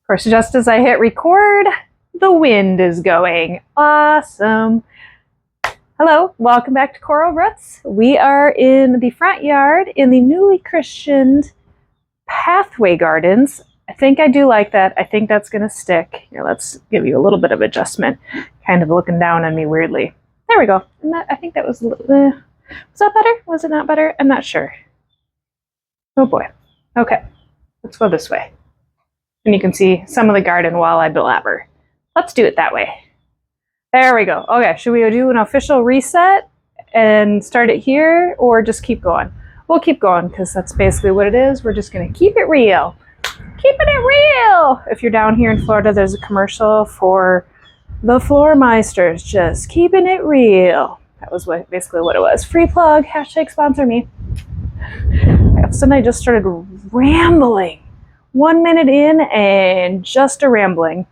course, just as I hit record, the wind is going. Awesome. Hello, welcome back to Coral Roots. We are in the front yard in the newly christened pathway gardens. I think I do like that. I think that's going to stick. Here, let's give you a little bit of adjustment. Kind of looking down on me weirdly. There we go. And I think that was, was that better? Was it not better? I'm not sure. Oh boy. Okay, let's go this way. And you can see some of the garden while I blabber. Let's do it that way. There we go. Okay, should we do an official reset and start it here or just keep going? We'll keep going because that's basically what it is. We're just going to keep it real. Keeping it real. If you're down here in Florida, there's a commercial for the Floor Meisters, just keeping it real. That was basically what it was. Free plug, hashtag sponsor me. All of a sudden I just started rambling. 1 minute in and just a rambling.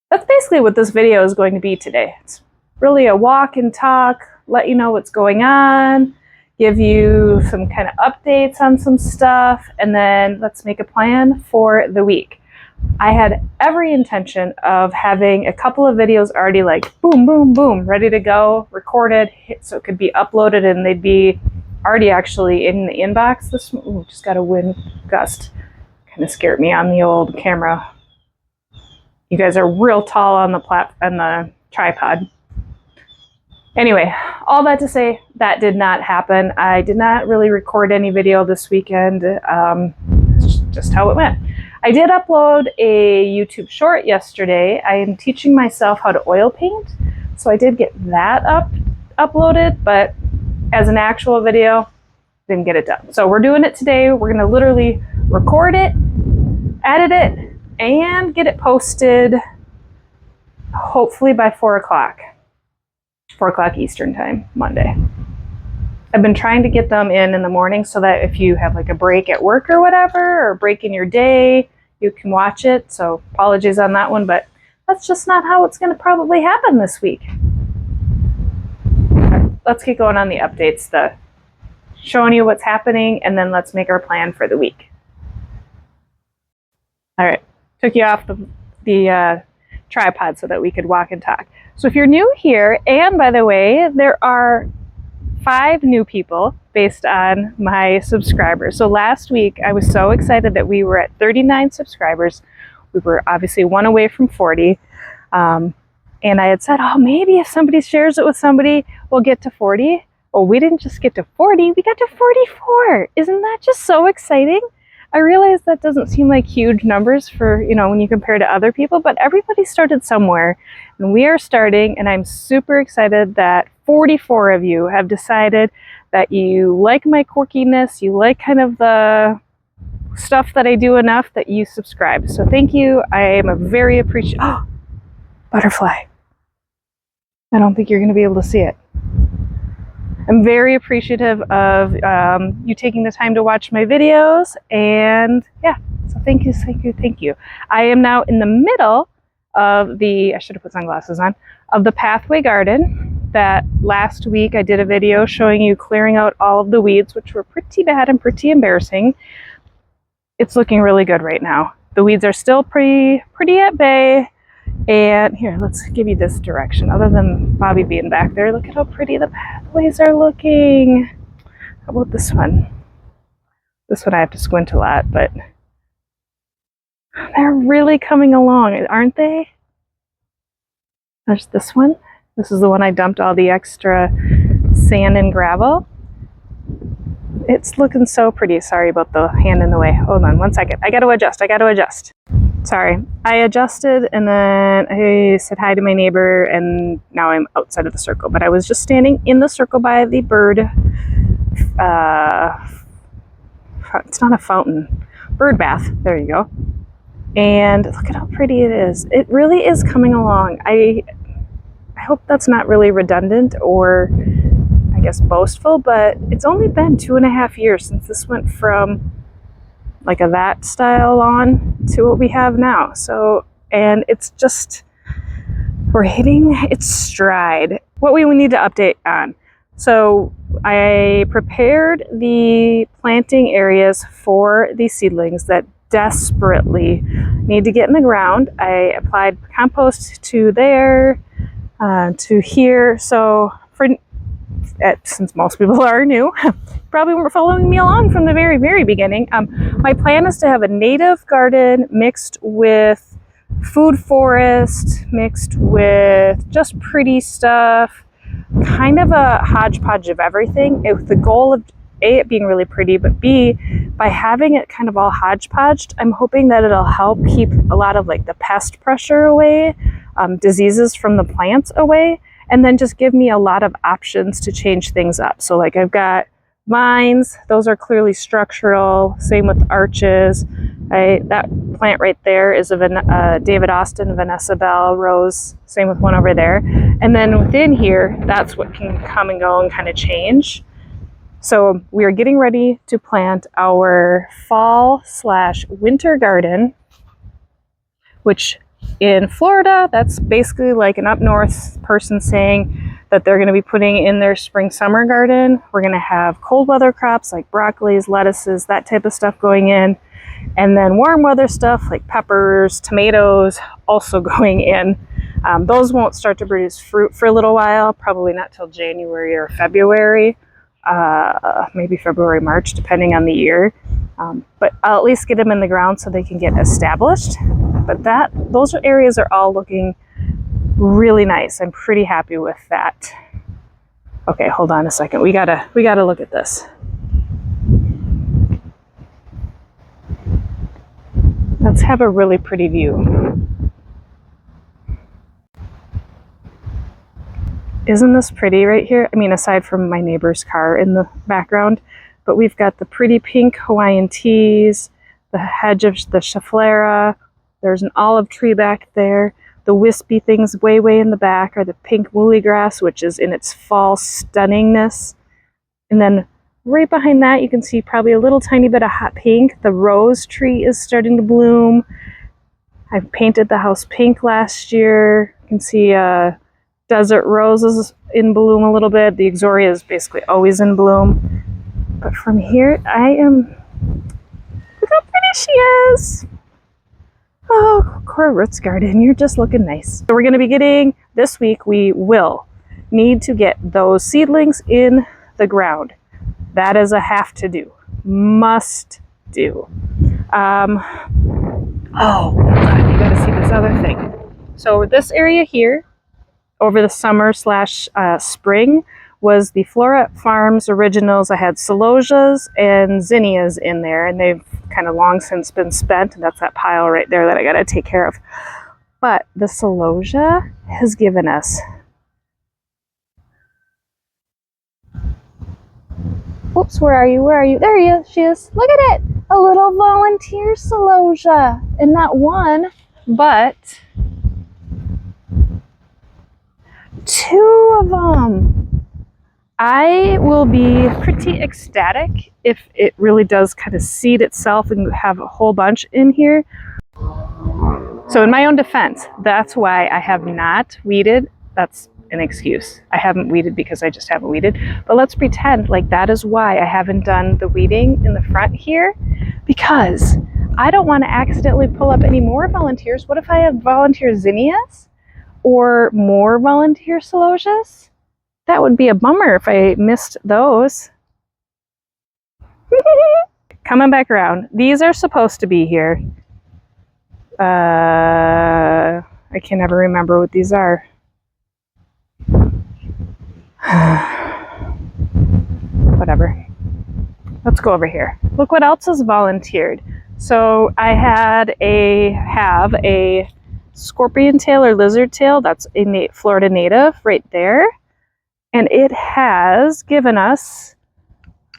That's basically what this video is going to be today. It's really a walk and talk, let you know what's going on, give you some kind of updates on some stuff, and then let's make a plan for the week. I had every intention of having a couple of videos already like boom, boom, boom, ready to go, recorded, so it could be uploaded and they'd be already actually in the inbox. This just got a wind gust. Kind of scared me on the old camera. You guys are real tall on the tripod. Anyway, all that to say, that did not happen. I did not really record any video this weekend. It's just how it went. I did upload a YouTube short yesterday. I am teaching myself how to oil paint, so I did get that uploaded, but as an actual video, didn't get it done. So we're doing it today. We're going to literally record it, edit it, and get it posted hopefully by 4 o'clock. 4 o'clock Eastern time, Monday. I've been trying to get them in the morning so that if you have like a break at work or whatever, or a break in your day, you can watch it. So apologies on that one, but that's just not how it's going to probably happen this week. Okay, let's get going on the updates, showing you what's happening, and then let's make our plan for the week. All right, took you off the tripod so that we could walk and talk. So if you're new here, and by the way, there are 5 new people based on my subscribers. So last week, I was so excited that we were at 39 subscribers. We were obviously 1 away from 40. And I had said, oh, maybe if somebody shares it with somebody, we'll get to 40. Well, we didn't just get to 40, we got to 44. Isn't that just so exciting? I realize that doesn't seem like huge numbers for, when you compare to other people, but everybody started somewhere, and we are starting, and I'm super excited that 44 of you have decided that you like my quirkiness, you like kind of the stuff that I do enough that you subscribe. So thank you. I am a very appreciative. Oh, butterfly. I don't think you're going to be able to see it. I'm very appreciative of you taking the time to watch my videos, and yeah, so thank you, thank you, thank you. I am now in the middle of I should have put sunglasses on, of the pathway garden that last week I did a video showing you clearing out all of the weeds, which were pretty bad and pretty embarrassing. It's looking really good right now. The weeds are still pretty at bay. And here, let's give you this direction. Other than Bobby being back there, look at how pretty the pathways are looking. How about this one? This one I have to squint a lot, but they're really coming along, aren't they? There's this one. This is the one I dumped all the extra sand and gravel. It's looking so pretty. Sorry about the hand in the way. Hold on 1 second. I got to adjust. Sorry, I adjusted and then I said hi to my neighbor, and now I'm outside of the circle, but I was just standing in the circle by the bird, it's not a fountain, bird bath, there you go. And look at how pretty it is. It really is coming along. I hope that's not really redundant or I guess boastful, but it's only been 2.5 years since this went from like a that style lawn to what we have now. So, and it's just, we're hitting its stride. What we need to update on. So I prepared the planting areas for the seedlings that desperately need to get in the ground. I applied compost to there, to here. So since most people are new, probably weren't following me along from the very, very beginning. My plan is to have a native garden mixed with food forest, mixed with just pretty stuff, kind of a hodgepodge of everything, with the goal of A, it being really pretty, but B, by having it kind of all hodgepodged, I'm hoping that it'll help keep a lot of like the pest pressure away, diseases from the plants away, and then just give me a lot of options to change things up. So like I've got vines, those are clearly structural, same with arches. That plant right there is a David Austin, Vanessa Bell rose, same with one over there. And then within here, that's what can come and go and kind of change. So we are getting ready to plant our fall/winter garden, which in Florida, that's basically like an up north person saying that they're going to be putting in their spring/summer garden. We're going to have cold weather crops like broccolis, lettuces, that type of stuff going in. And then warm weather stuff like peppers, tomatoes also going in. Those won't start to produce fruit for a little while, probably not till January or February, maybe February, March, depending on the year. But I'll at least get them in the ground so they can get established. But those areas are all looking really nice. I'm pretty happy with that. Okay, hold on a second. We gotta look at this. Let's have a really pretty view. Isn't this pretty right here? I mean, aside from my neighbor's car in the background, but we've got the pretty pink Hawaiian teas, the hedge of the Schefflera. There's an olive tree back there. The wispy things way, way in the back are the pink woolly grass, which is in its fall stunningness. And then right behind that, you can see probably a little tiny bit of hot pink. The rose tree is starting to bloom. I painted the house pink last year. You can see desert roses in bloom a little bit. The Ixoria is basically always in bloom. But from here, look how pretty she is. Oh, Cora Roots Garden, you're just looking nice. So we're going to be getting, this week, we will need to get those seedlings in the ground. That is a have to do. Must do. Oh, God, you got to see this other thing. So this area here, over the summer/spring, was the Flora Farms Originals. I had celosias and zinnias in there, and they've kind of long since been spent. And that's that pile right there that I got to take care of. But the celosia has given us, oops, where are you? Where are you? There she is. Look at it. A little volunteer celosia. And not one, but two of them. I will be pretty ecstatic if it really does kind of seed itself and have a whole bunch in here. So in my own defense, that's why I have not weeded. That's an excuse. I haven't weeded because I just haven't weeded. But let's pretend like that is why I haven't done the weeding in the front here, because I don't want to accidentally pull up any more volunteers. What if I have volunteer zinnias or more volunteer celosias? That would be a bummer if I missed those. Coming back around. These are supposed to be here. I can never remember what these are. Whatever. Let's go over here. Look what else is volunteered. So I have a scorpion tail or lizard tail. That's a Florida native right there. And it has given us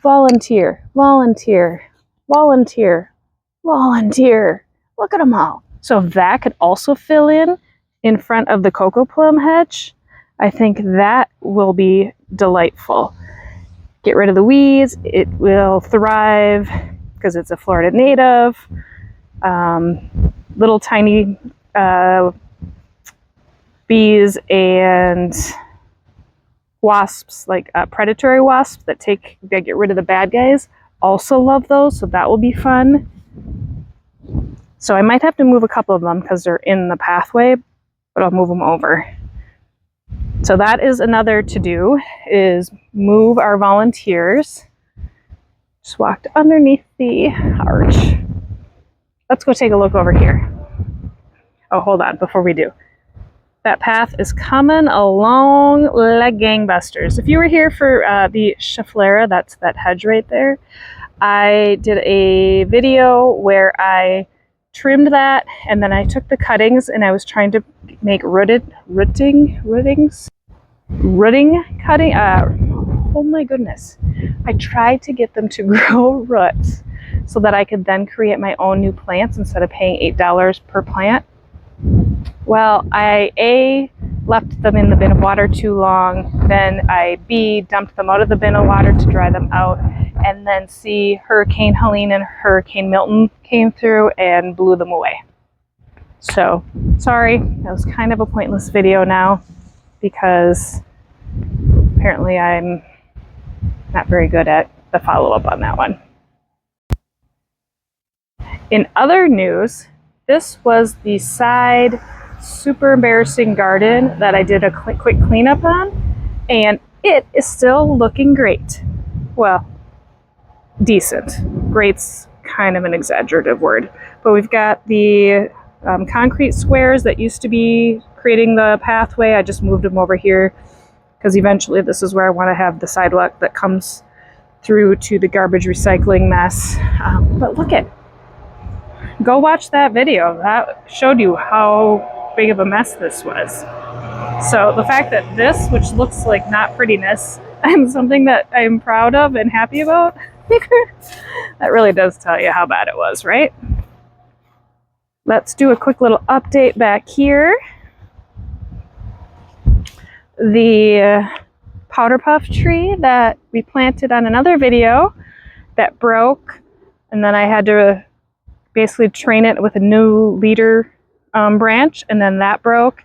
volunteer, volunteer, volunteer, volunteer. Look at them all. So if that could also fill in front of the cocoa plum hedge, I think that will be delightful. Get rid of the weeds. It will thrive because it's a Florida native. Little tiny bees and wasps, like predatory wasps that get rid of the bad guys, also love those, so that will be fun. So I might have to move a couple of them because they're in the pathway, but I'll move them over. So that is another to do, is move our volunteers. Just walked underneath the arch. Let's go take a look over here. Oh, hold on, before we do. That path is coming along like gangbusters. If you were here for the Schefflera, that's that hedge right there, I did a video where I trimmed that, and then I took the cuttings and I was trying to make rooting cutting. Oh my goodness. I tried to get them to grow roots so that I could then create my own new plants instead of paying $8 per plant. Well, I left them in the bin of water too long, then I dumped them out of the bin of water to dry them out, and then Hurricane Helene and Hurricane Milton came through and blew them away. So, sorry, that was kind of a pointless video now, because apparently I'm not very good at the follow-up on that one. In other news, this was the side super embarrassing garden that I did a quick cleanup on, and it is still looking great. Well, decent. Great's kind of an exaggerative word, but we've got the concrete squares that used to be creating the pathway. I just moved them over here because eventually this is where I want to have the sidewalk that comes through to the garbage recycling mess. But look at, go watch that video. That showed you how big of a mess this was. So the fact that this, which looks like not prettiness, and something that I'm proud of and happy about, that really does tell you how bad it was, right? Let's do a quick little update back here. The powder puff tree that we planted on another video that broke, and then I had to basically train it with a new leader branch, and then that broke,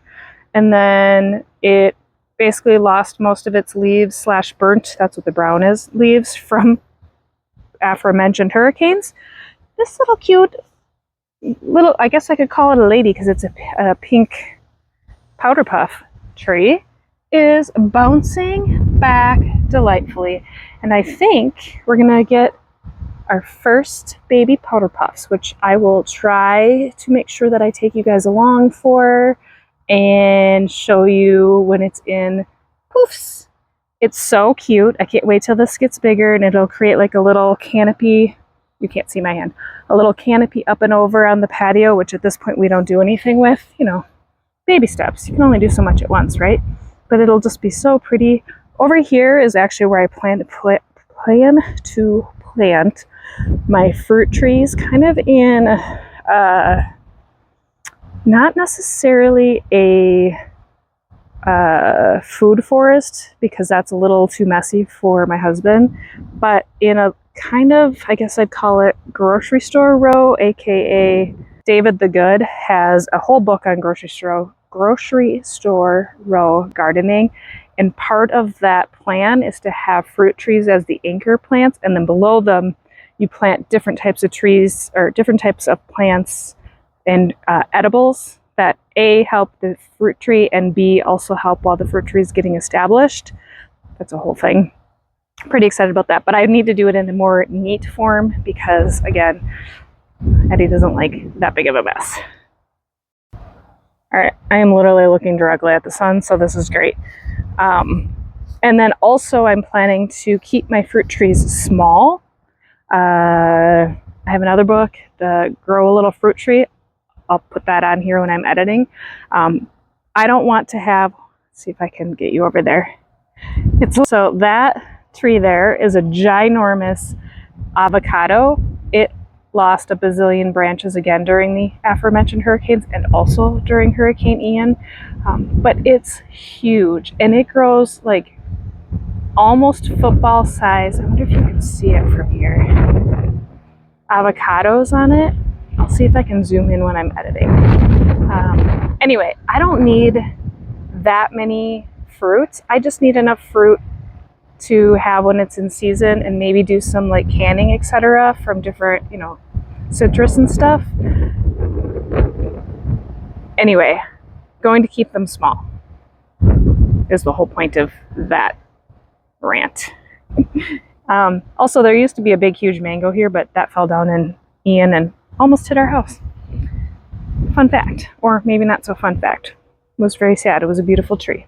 and then it basically lost most of its leaves / burnt, that's what the brown is, leaves from aforementioned hurricanes. This little cute little, I guess I could call it a lady because it's a pink powder puff tree, is bouncing back delightfully, and I think we're gonna get our first baby powder puffs, which I will try to make sure that I take you guys along for and show you when it's in poofs. It's so cute. I can't wait till this gets bigger, and it'll create like a little canopy. You can't see my hand. A little canopy up and over on the patio, which at this point we don't do anything with. You know, baby steps. You can only do so much at once, right? But it'll just be so pretty. Over here is actually where I plan to plant my fruit trees, kind of in not necessarily a food forest, because that's a little too messy for my husband, but in a kind of, I guess I'd call it grocery store row, aka David the Good has a whole book on grocery store row gardening, and part of that plan is to have fruit trees as the anchor plants, and then below them you plant different types of trees or different types of plants and edibles that A, help the fruit tree, and B, also help while the fruit tree is getting established. That's a whole thing. Pretty excited about that, but I need to do it in a more neat form because, again, Eddie doesn't like that big of a mess. All right, I am literally looking directly at the sun, so this is great. And then also I'm planning to keep my fruit trees small. I have another book, the Grow a Little Fruit Tree. I'll put that on here when I'm editing. I don't want to have, let's see if I can get you over there. So that tree there is a ginormous avocado. It lost a bazillion branches again during the aforementioned hurricanes and also during Hurricane Ian. But it's huge, and it grows like almost football size. I wonder if you can see it from here. Avocados on it. I'll see if I can zoom in when I'm editing. Anyway, I don't need that many fruits. I just need enough fruit to have when it's in season, and maybe do some like canning, etc., from different, you know, citrus and stuff. Anyway, going to keep them small is the whole point of that rant. Also, there used to be a big, huge mango here, but that fell down in Ian and almost hit our house. Fun fact, or maybe not so fun fact. It was very sad. It was a beautiful tree.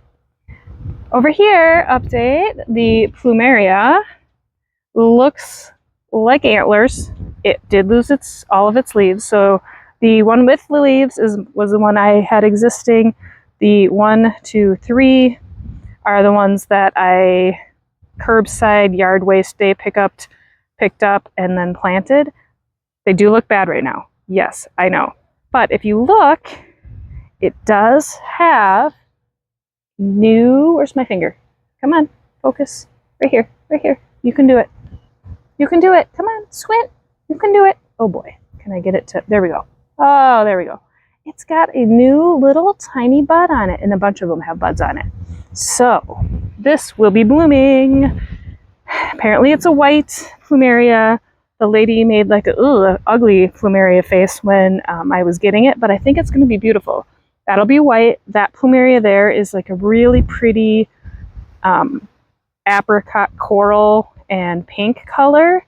Over here, update, the plumeria looks like antlers. It did lose all of its leaves, so the one with the leaves was the one I had existing. The 1, 2, 3 are the ones that I curbside yard waste day picked up and then planted. They do look bad right now. Yes, I know. But if you look, it does have new, where's my finger? Come on, focus. Right here, right here. You can do it. You can do it. Come on, squint. You can do it. Oh boy, can I get it to, there we go. Oh, there we go. It's got a new little tiny bud on it, and a bunch of them have buds on it. So this will be blooming. Apparently it's a white plumeria. The lady made like a ugly plumeria face when I was getting it, but I think it's going to be beautiful. That'll be white. That plumeria there is like a really pretty apricot coral and pink color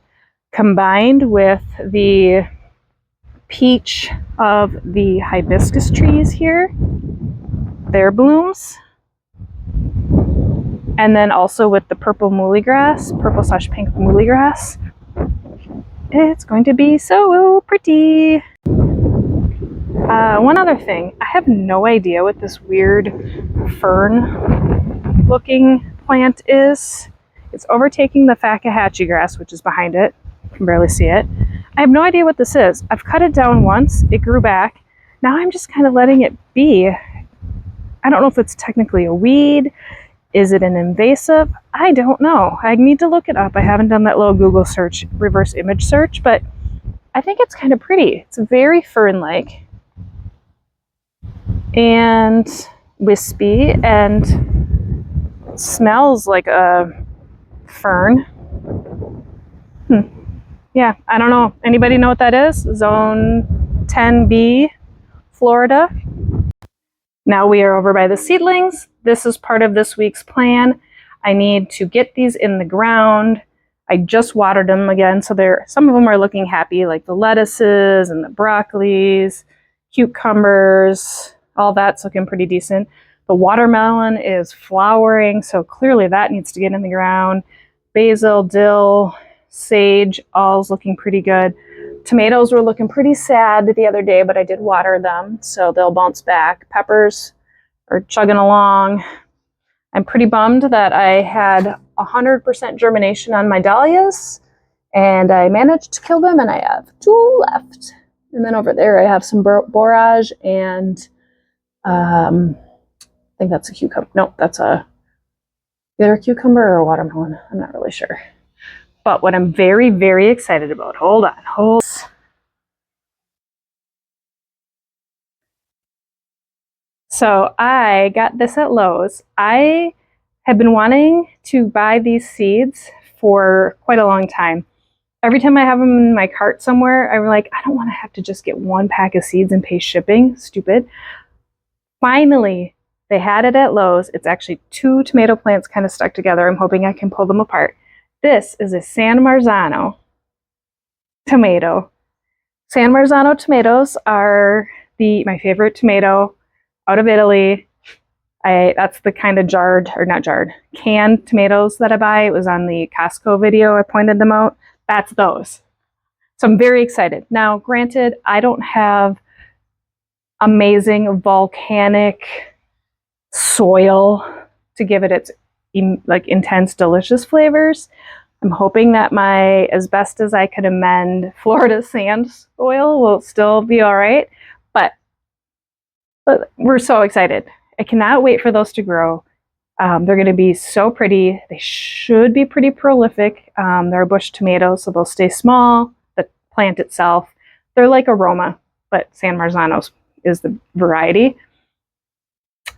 combined with the peach of the hibiscus trees here. Their blooms. And then also with the purple muleygrass, purple/pink muleygrass. It's going to be so pretty. One other thing, I have no idea what this weird fern looking plant is. It's overtaking the Fakahatchee grass, which is behind it. You can barely see it. I have no idea what this is. I've cut it down once, it grew back. Now I'm just kind of letting it be. I don't know if it's technically a weed. Is it an invasive? I don't know. I need to look it up. I haven't done that little Google search, reverse image search, but I think it's kind of pretty. It's very fern-like and wispy and smells like a fern. Yeah, I don't know. Anybody know what that is? Zone 10B, Florida. Now we are over by the seedlings. This is part of this week's plan. I need to get these in the ground. I just watered them again, so some of them are looking happy, like the lettuces and the broccolis, cucumbers, all that's looking pretty decent. The watermelon is flowering, so clearly that needs to get in the ground. Basil, dill, sage, all's looking pretty good. Tomatoes were looking pretty sad the other day, but I did water them, so they'll bounce back. Peppers are chugging along. I'm pretty bummed that I had 100% germination on my dahlias, and I managed to kill them, and I have 2 left. And then over there I have some borage and I think that's a cucumber. No, that's either a cucumber or a watermelon. I'm not really sure. But what I'm very, very excited about, hold on. So I got this at Lowe's. I have been wanting to buy these seeds for quite a long time. Every time I have them in my cart somewhere, I'm like, I don't want to have to just get 1 pack of seeds and pay shipping. Stupid. Finally, they had it at Lowe's. It's actually 2 tomato plants kind of stuck together. I'm hoping I can pull them apart. This is a San Marzano tomato. San Marzano tomatoes are my favorite tomato out of Italy. That's the kind of canned tomatoes that I buy. It was on the Costco video. I pointed them out. That's those. So I'm very excited. Now, granted, I don't have amazing volcanic soil to give it its intense, delicious flavors. I'm hoping that my, as best as I could amend, Florida sand soil will still be all right. But we're so excited. I cannot wait for those to grow. They're going to be so pretty. They should be pretty prolific. They're bush tomatoes, so they'll stay small. The plant itself, they're like aroma, but San Marzano is the variety.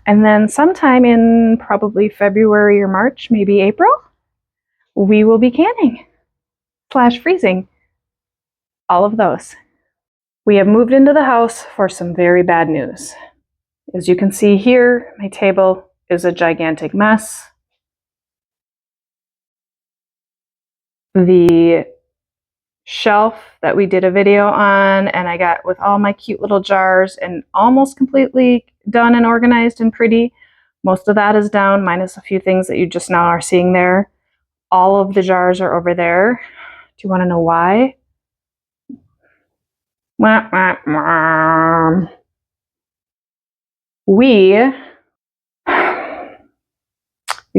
And then sometime in probably February or March, maybe April, we will be canning / freezing all of those. We have moved into the house for some very bad news. As you can see here, my table is a gigantic mess. The shelf that we did a video on and I got with all my cute little jars and almost completely done and organized and pretty. Most of that is down, minus a few things that you just now are seeing there. All of the jars are over there. Do you want to know why? We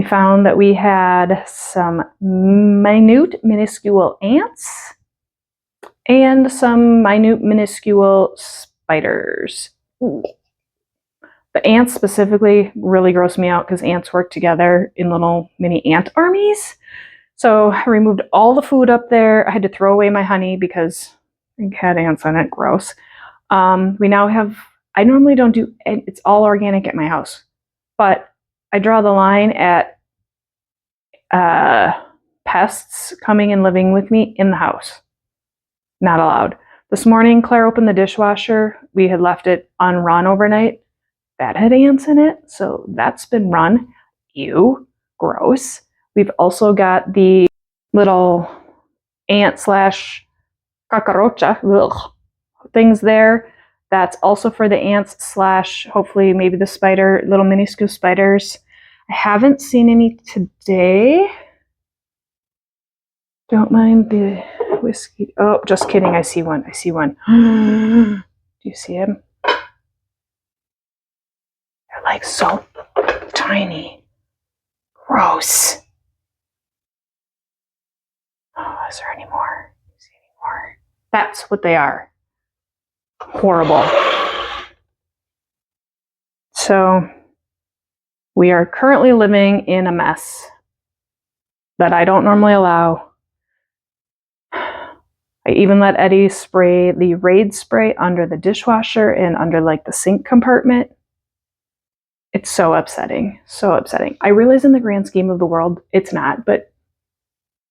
found that we had some minuscule ants and some minuscule spiders. Ooh. The ants specifically really gross me out because ants work together in little mini ant armies. So I removed all the food up there. I had to throw away my honey because it had ants on it. Gross. We now have, I normally don't do, it's all organic at my house, but I draw the line at pests coming and living with me in the house. Not allowed. This morning, Claire opened the dishwasher. We had left it unrun overnight. That had ants in it, so that's been run. Ew, gross. We've also got the little ant slash cucaracha things there. That's also for the ants slash hopefully maybe the spider, little minuscule spiders. I haven't seen any today. Don't mind the whiskey. Oh, just kidding. I see one. I see one. Do you see him? They're like so tiny. Gross. Oh, is there any more? Do you see any more? That's what they are. Horrible. So we are currently living in a mess that I don't normally allow. I even let Eddie spray the Raid spray under the dishwasher and under like the sink compartment. It's so upsetting. So upsetting. I realize in the grand scheme of the world, it's not, but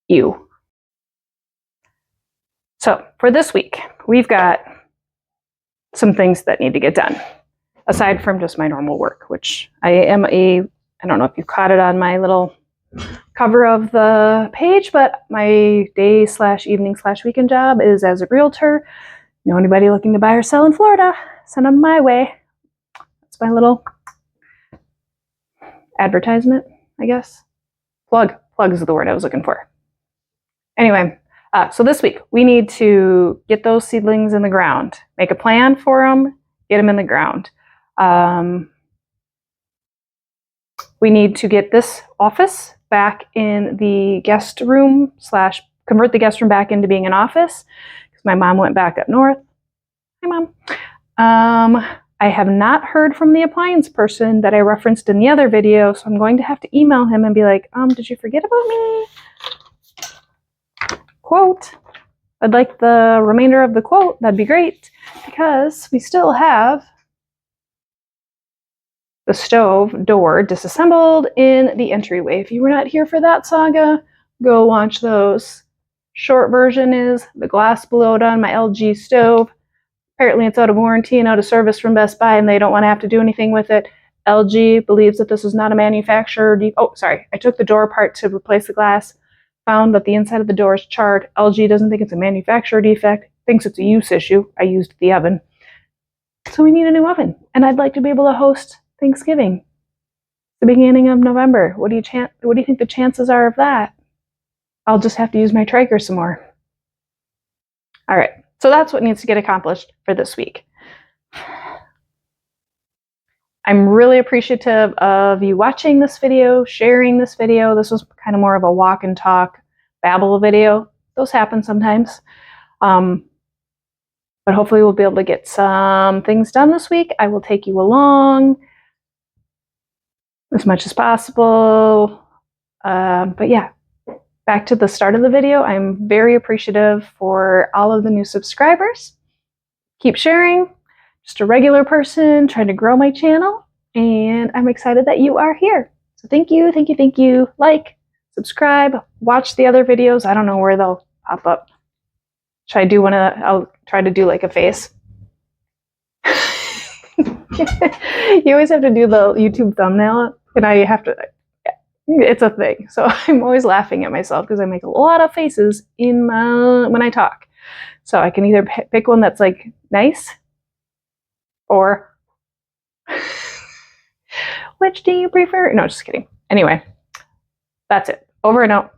ew. So for this week, we've got some things that need to get done. Aside from just my normal work, which I don't know if you caught it on my little cover of the page, but my day / evening / weekend job is as a realtor. Know anybody looking to buy or sell in Florida? Send them my way. That's my little advertisement, I guess. Plug is the word I was looking for. Anyway, so this week we need to get those seedlings in the ground, make a plan for them, get them in the ground. We need to get this office back in the guest room / convert the guest room back into being an office because my mom went back up north. Hi, Mom. I have not heard from the appliance person that I referenced in the other video, so I'm going to have to email him and be like, did you forget about me? Quote. I'd like the remainder of the quote. That'd be great because we still have the stove door disassembled in the entryway. If you were not here for that saga, go watch those. Short version is the glass blew out on my LG stove. Apparently it's out of warranty and out of service from Best Buy and they don't want to have to do anything with it. LG believes that this is not a manufacturer I took the door apart to replace the glass, found that the inside of the door is charred. LG doesn't think it's a manufacturer defect, thinks it's a use issue. I used the oven. So we need a new oven. And I'd like to be able to host Thanksgiving, the beginning of November. What do you think the chances are of that? I'll just have to use my Traeger some more. All right, so that's what needs to get accomplished for this week. I'm really appreciative of you watching this video, sharing this video. This was kind of more of a walk and talk, babble video. Those happen sometimes. But hopefully we'll be able to get some things done this week. I will take you along as much as possible. But yeah, back to the start of the video. I'm very appreciative for all of the new subscribers. Keep sharing. Just a regular person trying to grow my channel. And I'm excited that you are here. So thank you, thank you, thank you. Like, subscribe, watch the other videos. I don't know where they'll pop up. I'll try to do like a face. You always have to do the YouTube thumbnail, and I have to, it's a thing. So I'm always laughing at myself because I make a lot of faces in when I talk. So I can either pick one that's like nice or which do you prefer? No, just kidding. Anyway, that's it. Over and out.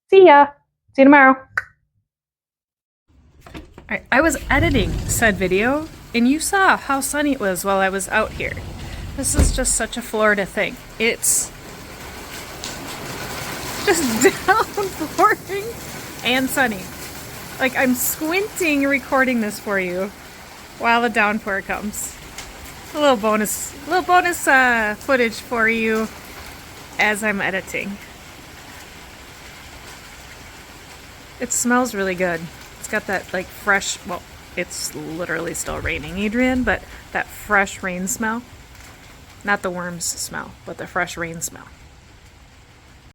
See ya. See you tomorrow. I was editing said video, and you saw how sunny it was while I was out here. This is just such a Florida thing. It's just downpouring and sunny. Like, I'm squinting recording this for you while the downpour comes. A little bonus footage for you as I'm editing. It smells really good. It's got that like fresh, well, it's literally still raining, Adrienne, but that fresh rain smell. Not the worms smell, but the fresh rain smell.